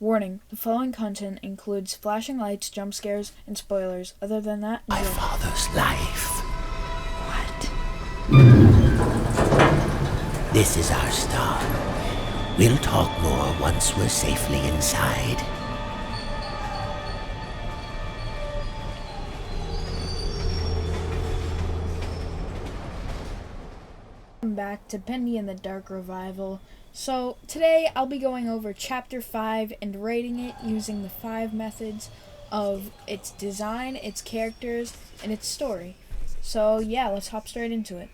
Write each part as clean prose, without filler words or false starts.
Warning, the following content includes flashing lights, jump scares, and spoilers. Other than that, My enjoy. father's life. What? This is our start. We'll talk more once we're safely inside. Welcome back to Bendy and the Dark Revival. So, today I'll be going over Chapter 5 and rating it using the 5 methods of its design, its characters, and its story. So, yeah, let's hop straight into it.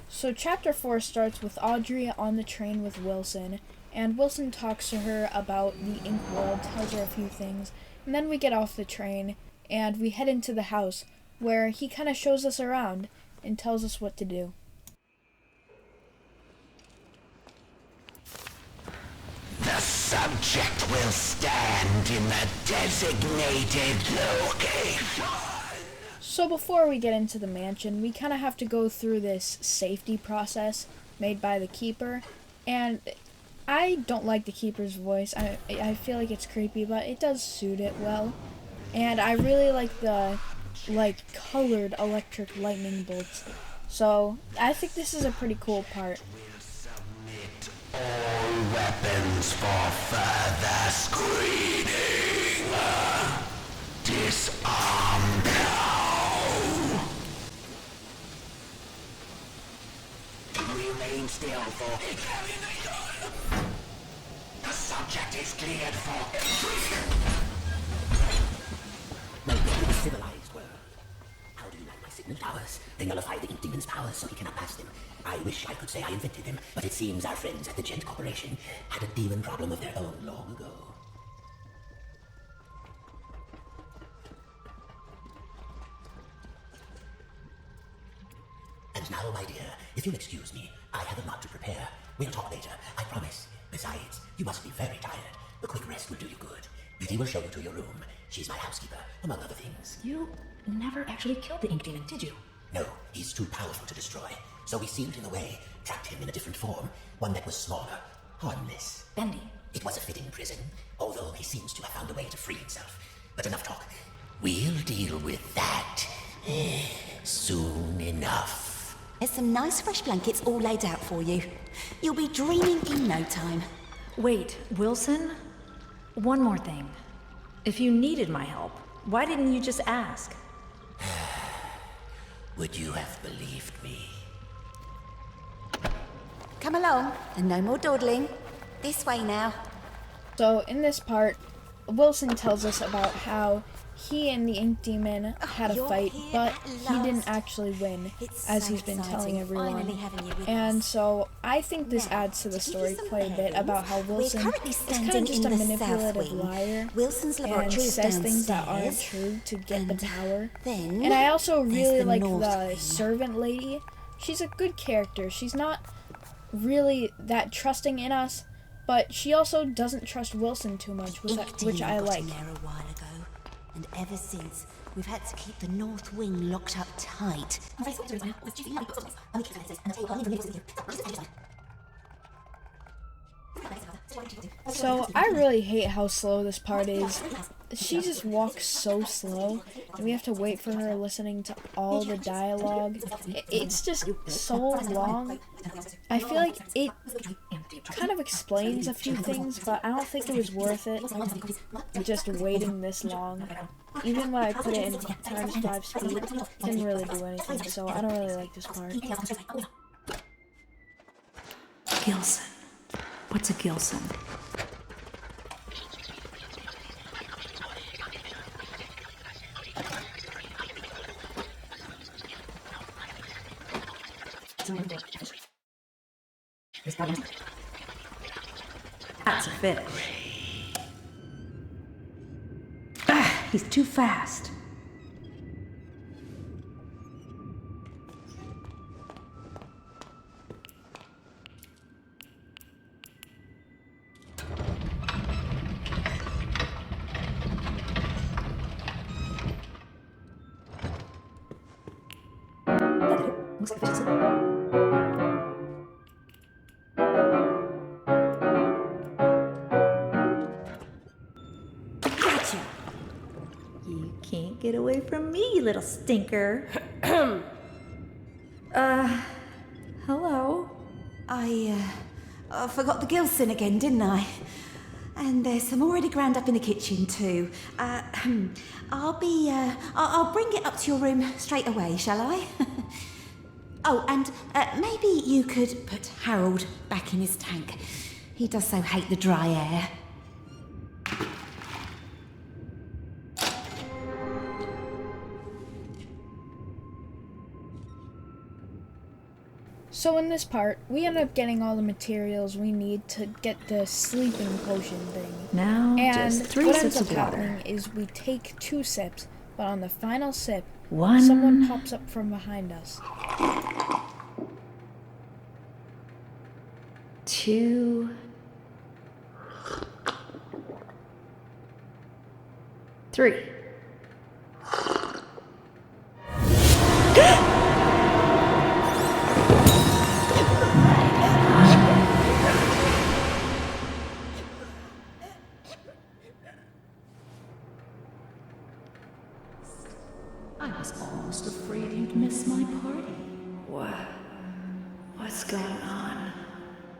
So, Chapter 4 starts with Audrey on the train with Wilson, and Wilson talks to her about the ink world, tells her a few things, and then we get off the train, and we head into the house, where he kind of shows us around and tells us what to do. The subject will stand in the designated location. So before we get into the mansion, we kind of have to go through this safety process made by the keeper, and I don't like the keeper's voice. I feel like it's creepy, but it does suit it well. And I really like the colored electric lightning bolts. So I think this is a pretty cool part. We'll submit all weapons for further screening. Disarm now. Remain still for examination. The subject is cleared for entry. Welcome to the civilized world. How do you like my signal towers? They nullify the ink demon's powers so he cannot pass them. I wish I could say I invented them, but it seems our friends at the Gent Corporation had a demon problem of their own long ago. And now, my dear, if you'll excuse me, I have a lot to prepare. We'll talk later, I promise. Besides, you must be very tired. A quick rest will do you good. Biddy will show you to your room. She's my housekeeper, among other things. You never actually killed the ink demon, did you? No, he's too powerful to destroy. So we sealed him away, trapped him in a different form, one that was smaller, harmless. Bendy. It was a fitting prison, although he seems to have found a way to free himself. But enough talk. We'll deal with that soon enough. There's some nice fresh blankets all laid out for you. You'll be dreaming in no time. Wait, Wilson? One more thing. If you needed my help, why didn't you just ask? Would you have believed me? Come along, and no more dawdling. This way now. So in this part, Wilson tells us about how he and the ink demon had a You're fight, here but at he didn't last. actually win, It's as so he's been telling exciting, finally everyone. having you with And us. so I think this Now, adds to the give you story some quite a bit bearings, about how Wilson we're currently is kind standing of just in a the south manipulative wing. liar Wilson's and laboratory is says things that downstairs, aren't true to get the and power. then And I also there's really the like north the wing. servant lady. She's a good character. She's not really that trusting in us, but she also doesn't trust Wilson too much, which Demon I got like. in there a while ago, and ever since, we've had to keep the north wing locked up tight. So I really hate how slow this part is. She just walks so slow, and we have to wait for her listening to all the dialogue. It's just so long. I feel like it kind of explains a few things, but I don't think it was worth it just waiting this long. Even when I put it in times 5 speed, it didn't really do anything, so I don't really like this part. Gilson. What's a Gilson? That's a fit. He's too fast. Looks like efficiency. Get away from me, you little stinker. Hello? I forgot the Gilson again, didn't I? And there's some already ground up in the kitchen too. I'll bring it up to your room straight away, shall I? Oh, and maybe you could put Harold back in his tank. He does so hate the dry air. So in this part, we end up getting all the materials we need to get the sleeping potion thing. Now, And just 3 what sips ends of up water. happening is we take 2 sips, but on the final sip, 1, someone pops up from behind us. 2, 3. I was almost afraid you'd miss my party. What's going on?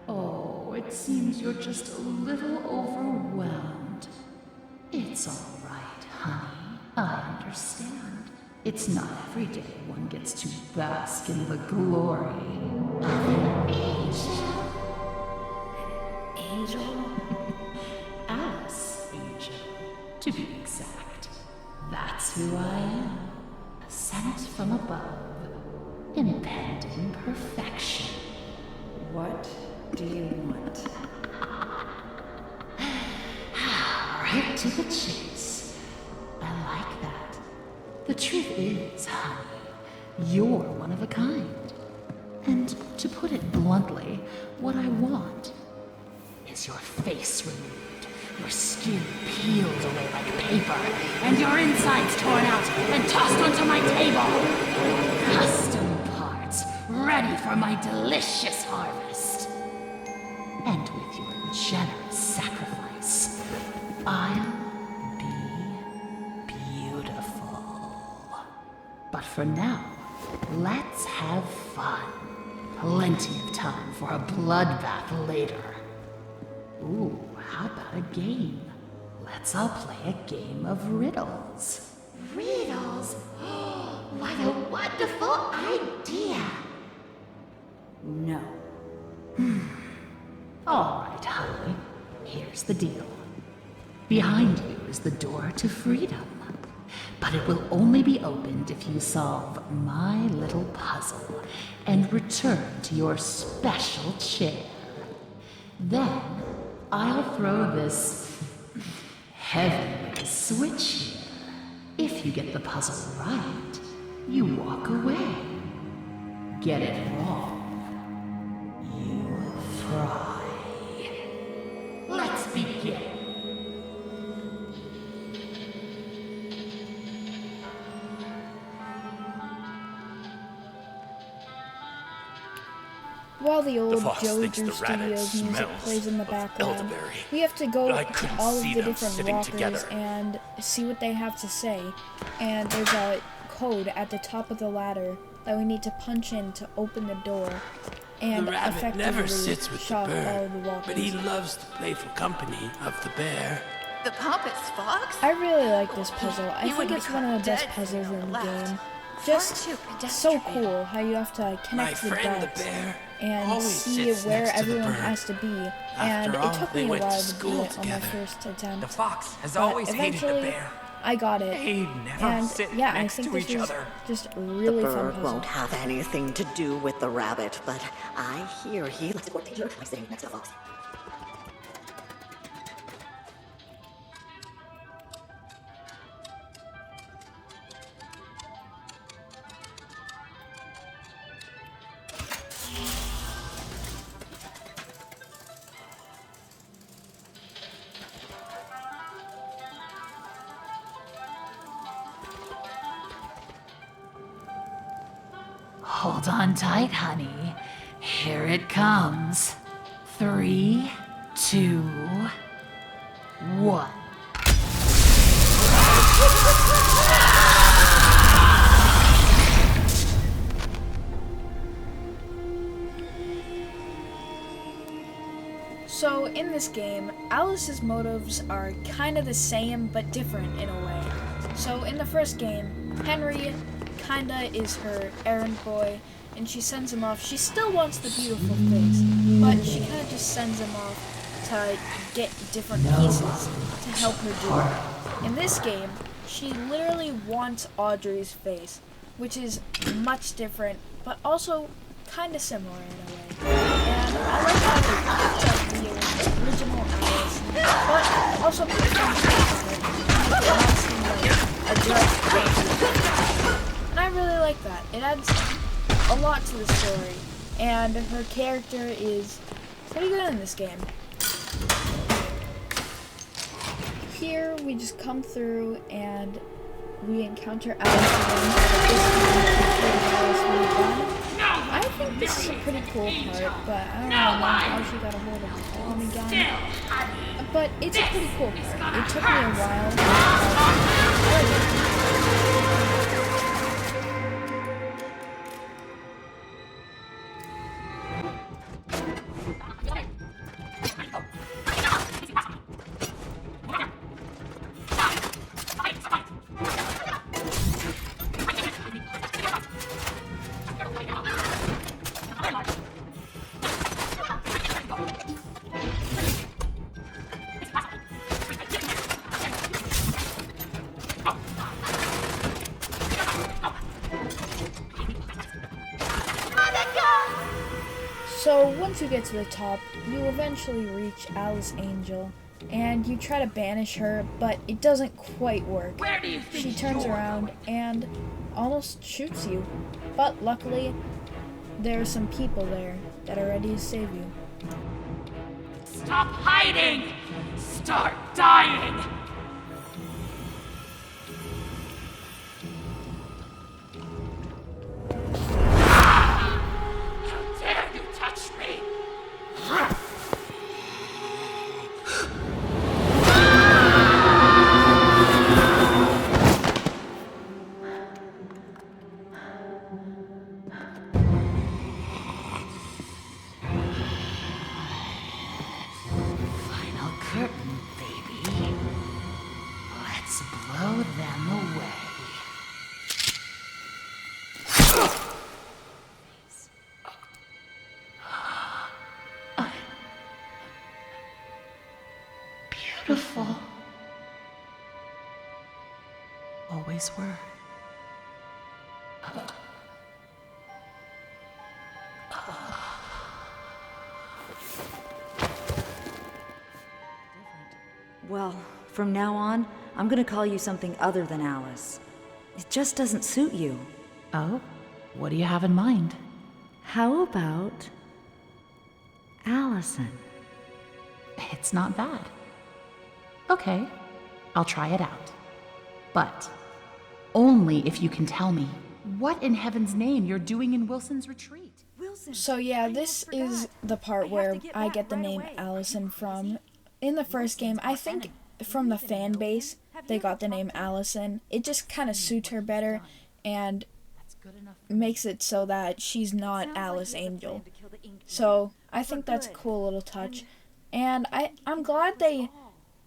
Oh, it seems you're just a little overwhelmed. It's all right, honey. I understand. It's not every day one gets to bask in the glory of an angel. Angel? Alice Angel, to be exact. That's who I am. Sent from above. Impending perfection. What do you want? Right to the chase. I like that. The truth is, honey, you're one of a kind. And to put it bluntly, what I want is your face removed, your skin peeled away like paper, and your insides torn out and tossed onto my table. Custom parts, ready for my delicious harvest. And with your generous sacrifice, I'll be beautiful. But for now, let's have fun. Plenty of time for a bloodbath later. Ooh, how about a game? Let's all play a game of riddles. Riddles? What a wonderful idea! No. All right, honey. Here's the deal. Behind you is the door to freedom. But it will only be opened if you solve my little puzzle and return to your special chair. Then I'll throw this heavenly switch here. If you get the puzzle right, you walk away. Get it wrong, you fry. Let's begin. While the old fox thinks the Jojo rabbit Studios music smells plays in the of background, elderberry. we have to go But I to couldn't all of see the them different sitting lockers together. and see what they have to say. And there's a code at the top of the ladder that we need to punch in to open the door and The rabbit effectively never sits with the shock all bird, the walkers. but he loves the playful company of the bear. The pompous fox? I really like this puzzle. I You think wouldn't it's be one of caught the best dead puzzles if you in the left. game. Far Just too so pedestrian. cool how you have to My connect the friend the dots bear and always see sits where next to the everyone bird. has to be. And After all, it took they me a went to while to do school it on my together. first attempt. The fox has But always hated the eventually, bear. I got it. They'd never And sit yeah, I next think to this each was other. just a really The fun bird puzzle. won't have anything to do with the rabbit, but I hear he lets it work danger by sitting next to the fox. Hold on tight, honey. Here it comes. 3, 2, 1. So in this game, Alice's motives are kind of the same but different in a way. So in the first game, Henry kinda is her errand boy, and she sends him off. She still wants the beautiful face, but she kinda just sends him off to get different pieces to help her do it. In this game, she literally wants Audrey's face, which is much different, but also kinda similar in a way. And I like how they kept up the original Alice, but also put some twist on it. It not seem like a direct copy. And I really like that. It adds a lot to the story, and her character is pretty good in this game. Here we just come through and we encounter Alice again. I think this is a pretty cool part, but I don't know how she got a hold of the bomb again. But it's a pretty cool part. It took me a while. So once you get to the top, you eventually reach Alice Angel, and you try to banish her, but it doesn't quite work. She turns around and almost shoots you, but luckily there are some people there that are ready to save you. Stop hiding! Start dying! Curtain, baby. Let's blow them away. Beautiful. Always were. Well, from now on, I'm gonna call you something other than Alice. It just doesn't suit you. Oh? What do you have in mind? How about Allison? It's not bad. Okay, I'll try it out. But only if you can tell me what in heaven's name you're doing in Wilson's retreat. So yeah, this is the part where I get the name Allison from. In the first game, I think from the fan base, they got the name Allison. It just kind of suits her better and makes it so that she's not Alice Angel. So I think that's a cool little touch. And I'm glad they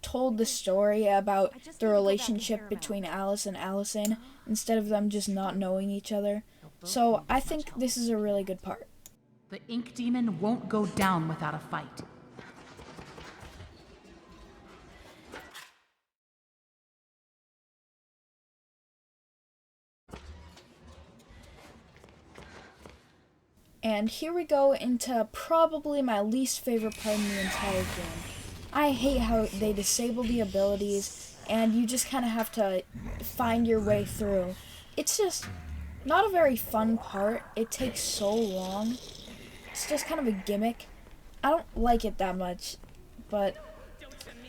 told the story about the relationship between Alice and Allison instead of them just not knowing each other. So I think this is a really good part. The ink demon won't go down without a fight. And here we go into probably my least favorite part in the entire game. I hate how they disable the abilities and you just kind of have to find your way through. It's just not a very fun part. It takes so long. It's just kind of a gimmick. I don't like it that much, but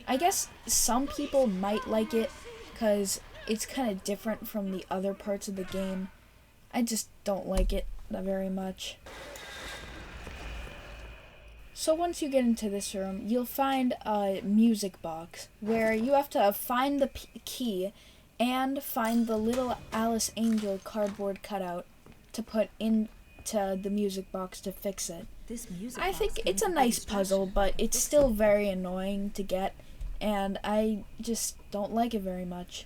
I guess some people might like it because it's kind of different from the other parts of the game. I just don't like it that very much. So once you get into this room, you'll find a music box where you have to find the key and find the little Alice Angel cardboard cutout to put in to the music box to fix it. This music I box think can it's be a big nice distraction. puzzle, but it's still very annoying to get, and I just don't like it very much.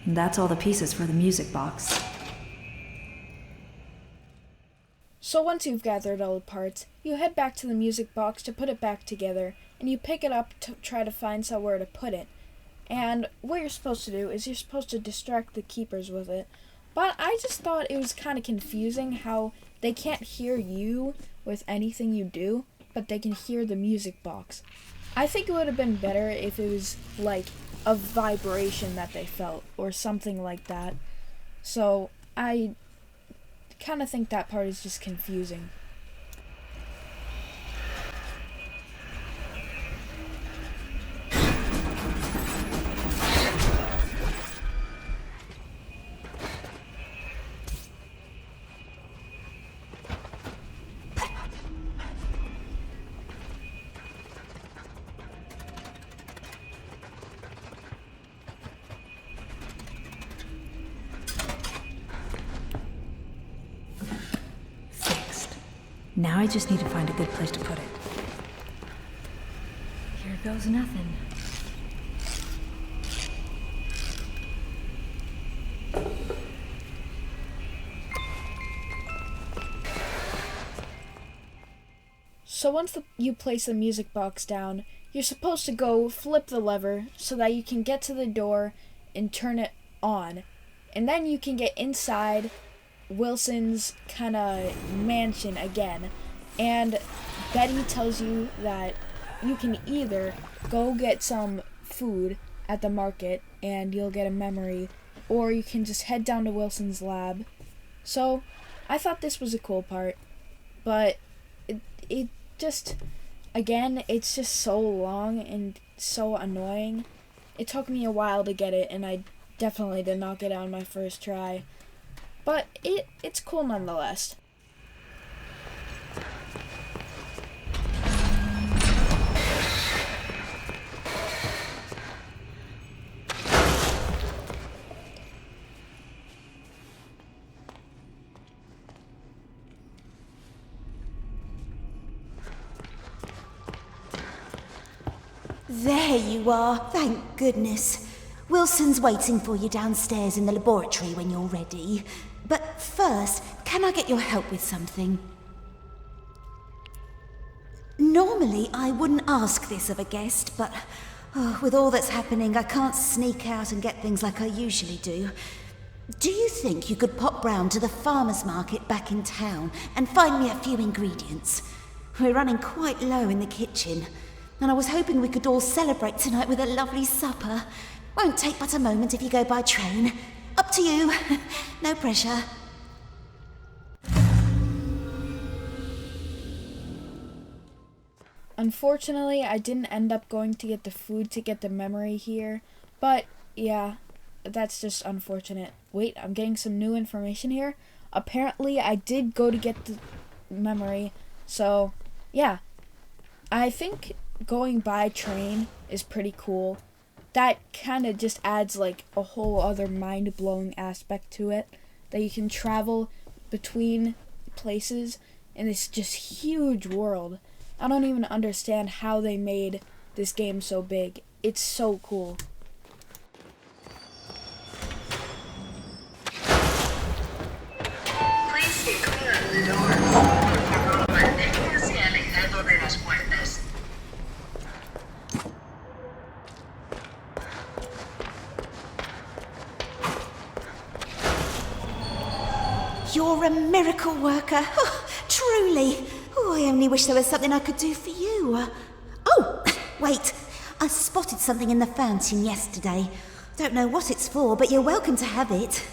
That's all the pieces for the music box. So once you've gathered all the parts, you head back to the music box to put it back together, and you pick it up to try to find somewhere to put it. And what you're supposed to do is you're supposed to distract the keepers with it. But I just thought it was kind of confusing how they can't hear you with anything you do, but they can hear the music box. I think it would have been better if it was like a vibration that they felt or something like that. So I kind of think that part is just confusing. Now I just need to find a good place to put it. Here goes nothing. So once you place the music box down, you're supposed to go flip the lever so that you can get to the door and turn it on. And then you can get inside Wilson's kind of mansion again. And Betty tells you that you can either go get some food at the market and you'll get a memory, or you can just head down to Wilson's lab. So I thought this was a cool part, but it just, again, it's just so long and so annoying. It took me a while to get it, and I definitely did not get it on my first try. But it's cool nonetheless. There you are, thank goodness. Wilson's waiting for you downstairs in the laboratory when you're ready. But first, can I get your help with something? Normally, I wouldn't ask this of a guest, but with all that's happening, I can't sneak out and get things like I usually do. Do you think you could pop round to the farmer's market back in town and find me a few ingredients? We're running quite low in the kitchen, and I was hoping we could all celebrate tonight with a lovely supper. Won't take but a moment if you go by train. Up to you. No pressure. Unfortunately, I didn't end up going to get the food to get the memory here, but Yeah, that's just unfortunate. Wait, I'm getting some new information here. Apparently, I did go to get the memory. So, yeah. I think going by train is pretty cool. That kind of just adds like a whole other mind-blowing aspect to it. That you can travel between places in this just huge world. I don't even understand how they made this game so big. It's so cool. Please stay clear of the door. Por favor, manténgase alejado de las puertas. You're a miracle worker. Oh, truly. Oh, I only wish there was something I could do for you. Oh, wait. I spotted something in the fountain yesterday. Don't know what it's for, but you're welcome to have it.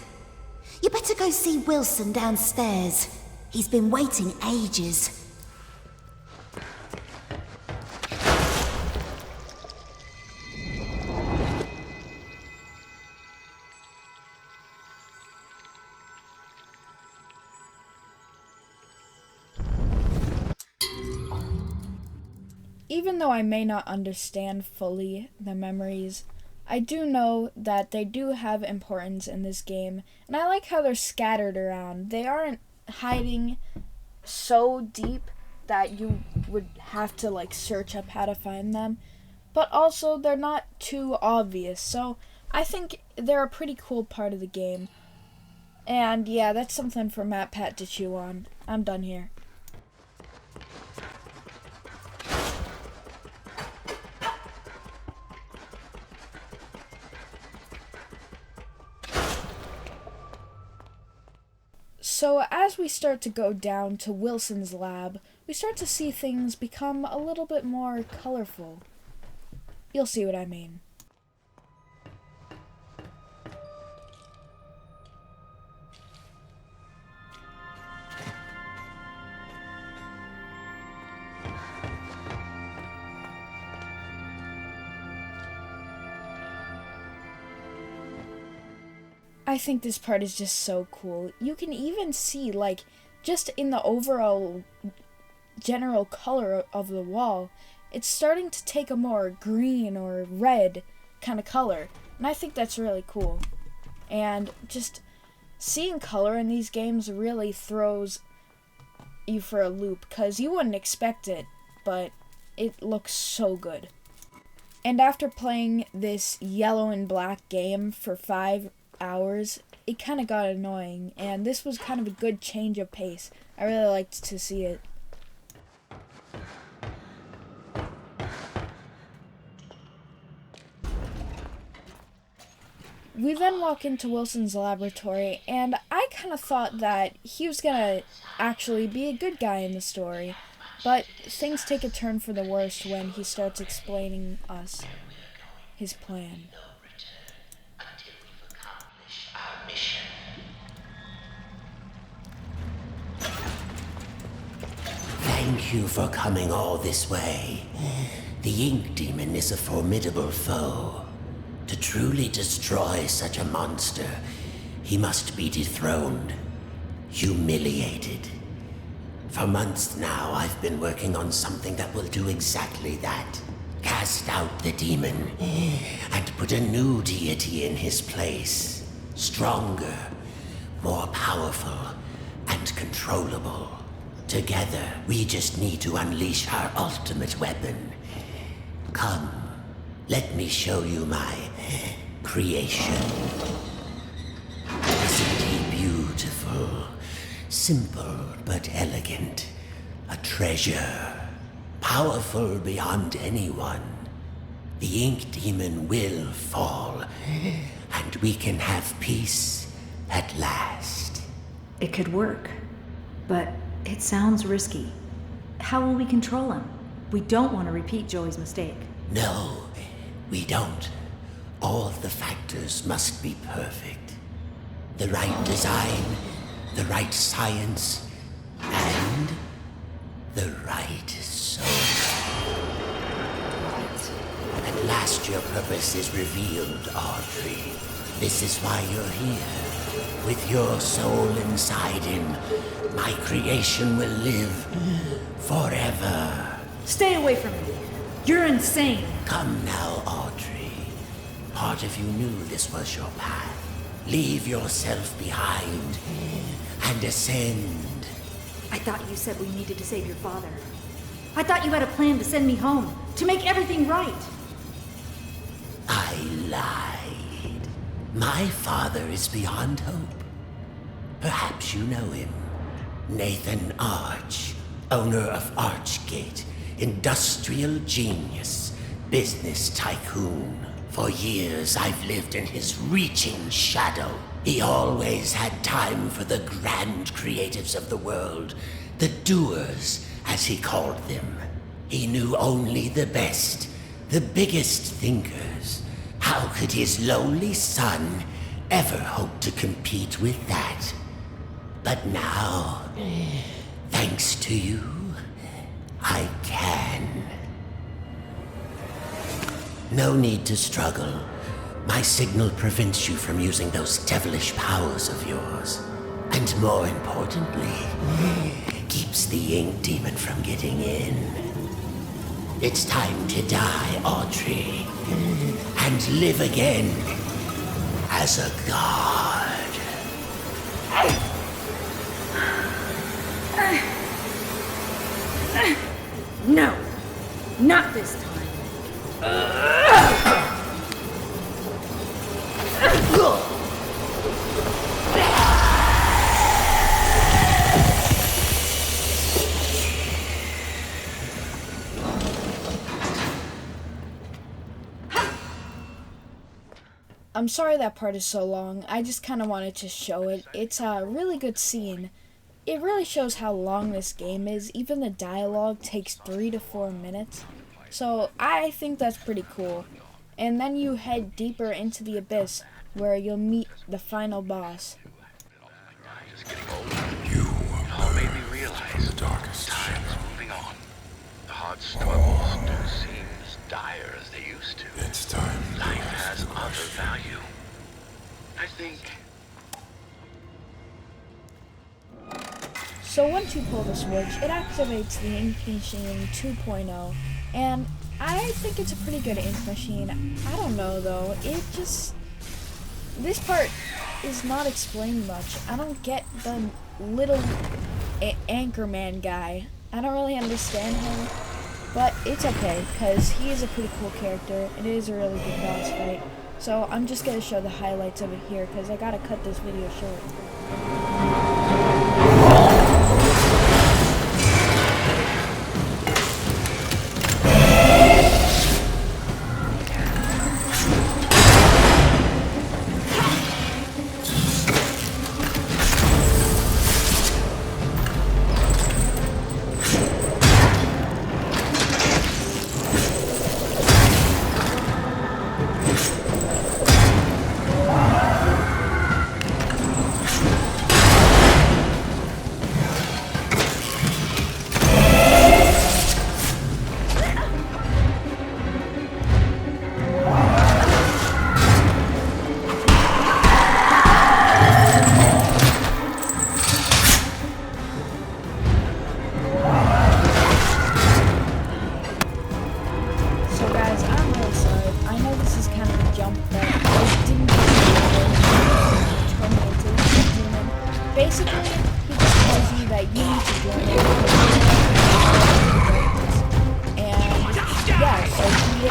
You better go see Wilson downstairs. He's been waiting ages. Even though I may not understand fully the memories, I do know that they do have importance in this game, and I like how they're scattered around. They aren't hiding so deep that you would have to like search up how to find them, but also they're not too obvious, so I think they're a pretty cool part of the game. And yeah, that's something for Matt Pat to chew on. I'm done here. So as we start to go down to Wilson's lab, we start to see things become a little bit more colorful. You'll see what I mean. I think this part is just so cool. You can even see, like, just in the overall general color of the wall, it's starting to take a more green or red kind of color. And I think that's really cool. And just seeing color in these games really throws you for a loop, because you wouldn't expect it, but it looks so good. And after playing this yellow and black game for 5 hours, it kind of got annoying, and this was kind of a good change of pace. I really liked to see it. We then walk into Wilson's laboratory, and I kind of thought that he was gonna actually be a good guy in the story, but things take a turn for the worst when he starts explaining us his plan. Thank you for coming all this way. The Ink Demon is a formidable foe. To truly destroy such a monster, he must be dethroned, humiliated. For months now, I've been working on something that will do exactly that. Cast out the demon, and put a new deity in his place. Stronger, more powerful, and controllable. Together, we just need to unleash our ultimate weapon. Come, let me show you my creation. Isn't he beautiful? Simple but elegant. A treasure. Powerful beyond anyone. The Ink Demon will fall, and we can have peace at last. It could work, but it sounds risky. How will we control him? We don't want to repeat Joey's mistake. No, we don't. All the factors must be perfect. The right design, the right science, and the right soul. At last your purpose is revealed, Audrey. This is why you're here. With your soul inside him, my creation will live forever. Stay away from me. You're insane. Come now, Audrey. Part of you knew this was your path. Leave yourself behind and ascend. I thought you said we needed to save your father. I thought you had a plan to send me home, to make everything right. I lied. My father is beyond hope. Perhaps you know him. Nathan Arch, owner of Archgate, industrial genius, business tycoon. For years I've lived in his reaching shadow. He always had time for the grand creatives of the world, the doers, as he called them. He knew only the best, the biggest thinkers. How could his lowly son ever hope to compete with that? But now, thanks to you, I can. No need to struggle. My signal prevents you from using those devilish powers of yours. And more importantly, keeps the ink demon from getting in. It's time to die, Audrey, and live again as a god. No, not this time. I'm sorry that part is so long. I just kind of wanted to show it. It's a really good scene. It really shows how long this game is. Even the dialogue takes 3 to 4 minutes. So I think that's pretty cool. And then you head deeper into the abyss where you'll meet the final boss. You made me realize the darkest times moving on. The hard struggles don't seem as dire as they used to. It's time. Life has other value. I think. So once you pull the switch, it activates the ink machine 2.0, and I think it's a pretty good ink machine. I don't know though, this part is not explained much. I don't get the little Anchorman guy. I don't really understand him, but it's okay, because he is a pretty cool character, and it is a really good boss fight. So I'm just going to show the highlights of it here, because I gotta cut this video short. Basically, he just tells you that you need to join it. And yeah, so he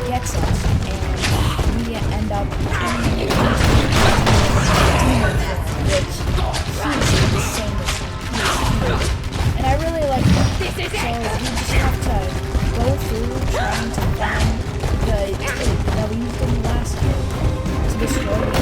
gets us, and we end up turning it into which seems insane as and I really like that. So you just have to go through trying to find the tape that we used in the last game to destroy it.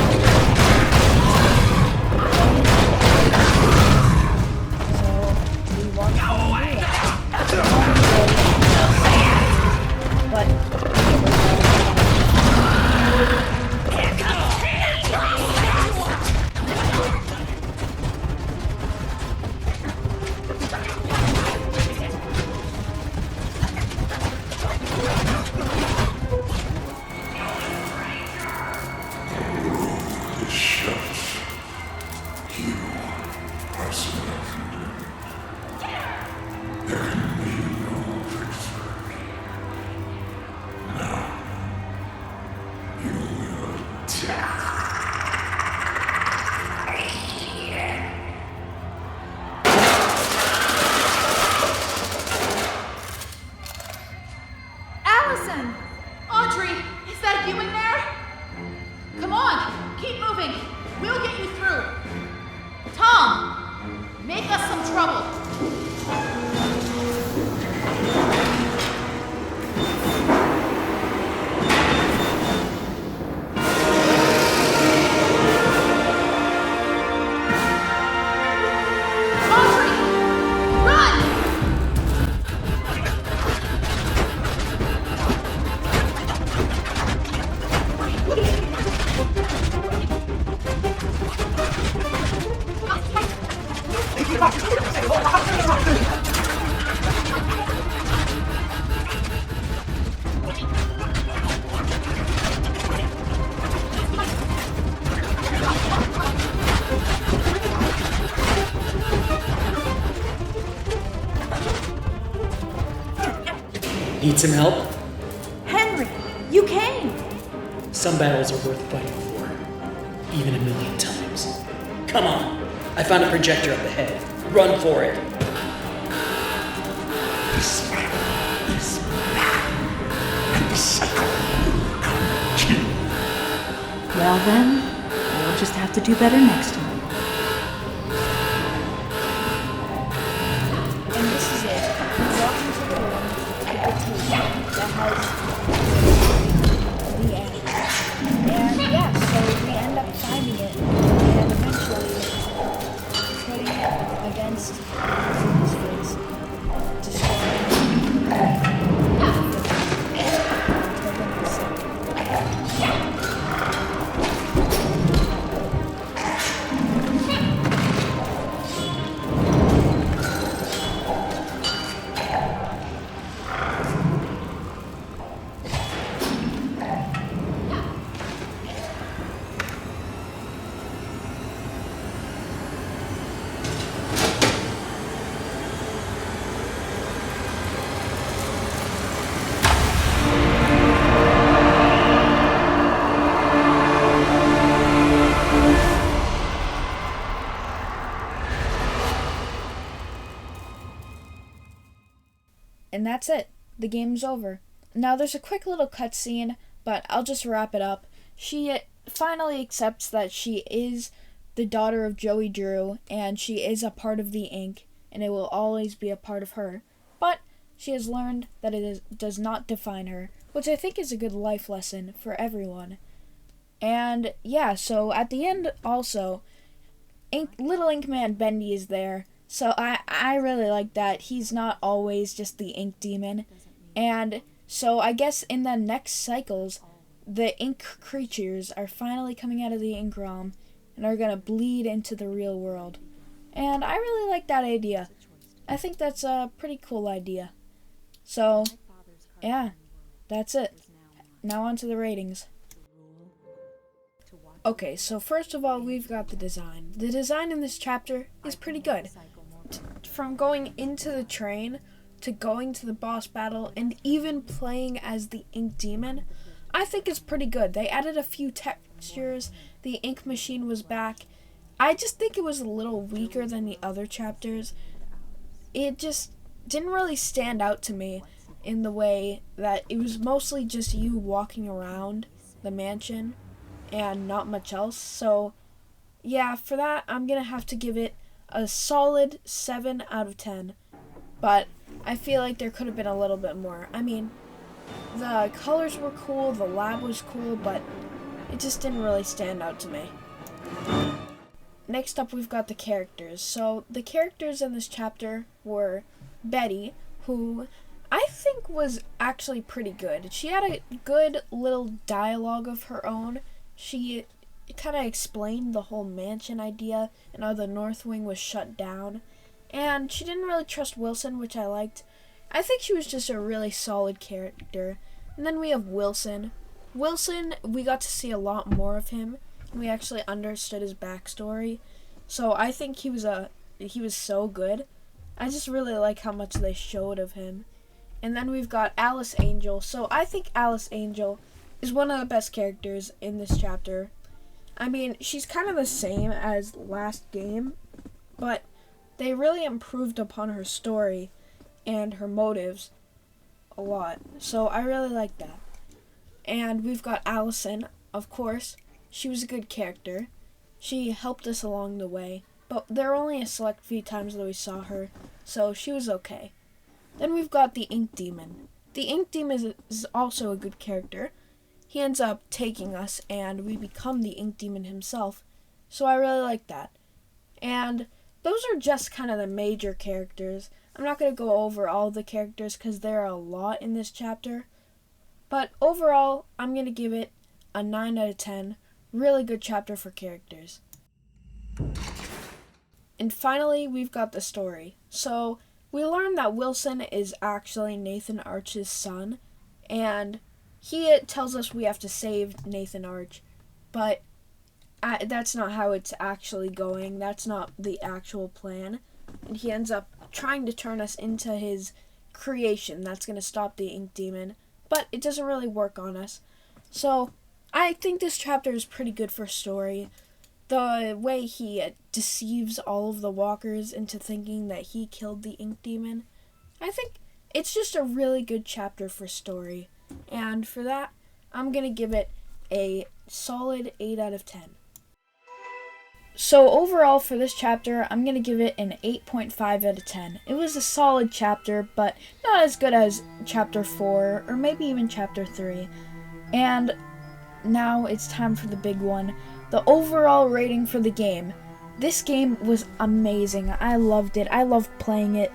Allison! Audrey, is that you in there? Come on, keep moving. We'll get you through. Tom, make us some trouble. Audrey, run! Need some help? Henry, you came! Some battles are worth fighting for, even a million times. Come on, I found a projector up ahead. Run for it. This man is mad, and the cycle will continue. Well then, we'll just have to do better next time. And this is it. We walk into the room with the tape that has the end. And yeah, so we end up finding it and eventually putting it against his face, destroying And that's it. The game's over. Now there's a quick little cutscene, but I'll just wrap it up. She finally accepts that she is the daughter of Joey Drew, and she is a part of the Inc., and it will always be a part of her. But she has learned that does not define her, which I think is a good life lesson for everyone. And yeah, so at the end also, little Ink Man Bendy is there. So I really like that. He's not always just the ink demon. And so I guess in the next cycles, the ink creatures are finally coming out of the ink realm and are going to bleed into the real world. And I really like that idea. I think that's a pretty cool idea. So, yeah, that's it. Now on to the ratings. Okay, so first of all, we've got the design. The design in this chapter is pretty good. From going into the train to going to the boss battle and even playing as the ink demon, I think it's pretty good. They added a few textures, the ink machine was back. I just think it was a little weaker than the other chapters. It just didn't really stand out to me in the way that it was mostly just you walking around the mansion and not much else. So yeah, for that I'm gonna have to give it a solid 7 out of 10, but I feel like there could have been a little bit more. I mean, the colors were cool, the lab was cool, but it just didn't really stand out to me. Next up, we've got the characters. So the characters in this chapter were Betty, who I think was actually pretty good. She had a good little dialogue of her own. She kind of explained the whole mansion idea and how the North Wing was shut down. And she didn't really trust Wilson, which I liked. I think she was just a really solid character. And then we have Wilson. Wilson, we got to see a lot more of him. We actually understood his backstory. So I think he was so good. I just really like how much they showed of him. And then we've got Alice Angel. So I think Alice Angel is one of the best characters in this chapter. I mean, she's kind of the same as last game, but they really improved upon her story and her motives a lot. So I really like that. And we've got Allison, of course. She was a good character. She helped us along the way, but there were only a select few times that we saw her, so she was okay. Then we've got the Ink Demon. The Ink Demon is also a good character. He ends up taking us, and we become the Ink Demon himself, so I really like that. And those are just kind of the major characters. I'm not going to go over all the characters because there are a lot in this chapter, but overall, I'm going to give it a 9 out of 10. Really good chapter for characters. And finally, we've got the story. So, we learn that Wilson is actually Nathan Arch's son, and he tells us we have to save Nathan Arch, but that's not how it's actually going. That's not the actual plan. And he ends up trying to turn us into his creation that's going to stop the Ink Demon, but it doesn't really work on us. So, I think this chapter is pretty good for story. The way he deceives all of the walkers into thinking that he killed the Ink Demon. I think it's just a really good chapter for story. And for that, I'm going to give it a solid 8 out of 10. So overall for this chapter, I'm going to give it an 8.5 out of 10. It was a solid chapter, but not as good as chapter 4 or maybe even chapter 3. And now it's time for the big one. The overall rating for the game. This game was amazing. I loved it. I loved playing it.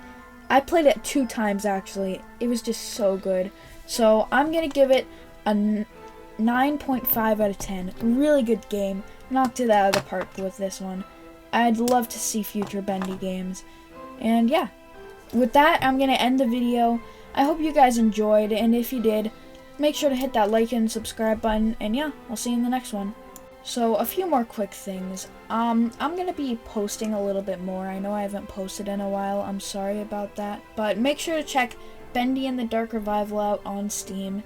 I played it 2 times actually. It was just so good. So I'm going to give it a 9.5 out of 10. Really good game. Knocked it out of the park with this one. I'd love to see future Bendy games. And yeah, with that, I'm going to end the video. I hope you guys enjoyed, and if you did, make sure to hit that like and subscribe button, and yeah, I'll see you in the next one. So, a few more quick things. I'm going to be posting a little bit more. I know I haven't posted in a while. I'm sorry about that. But make sure to check Bendy and the Dark Revival out on Steam.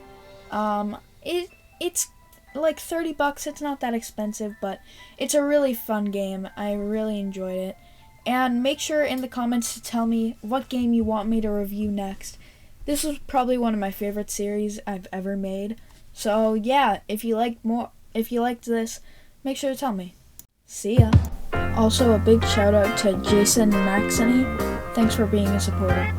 It's like $30. It's not that expensive, but it's a really fun game. I really enjoyed it. And make sure in the comments to tell me what game you want me to review next. This was probably one of my favorite series I've ever made. So yeah, if you liked this, make sure to tell me. See ya. Also, a big shout out to Jason Maxony. Thanks for being a supporter.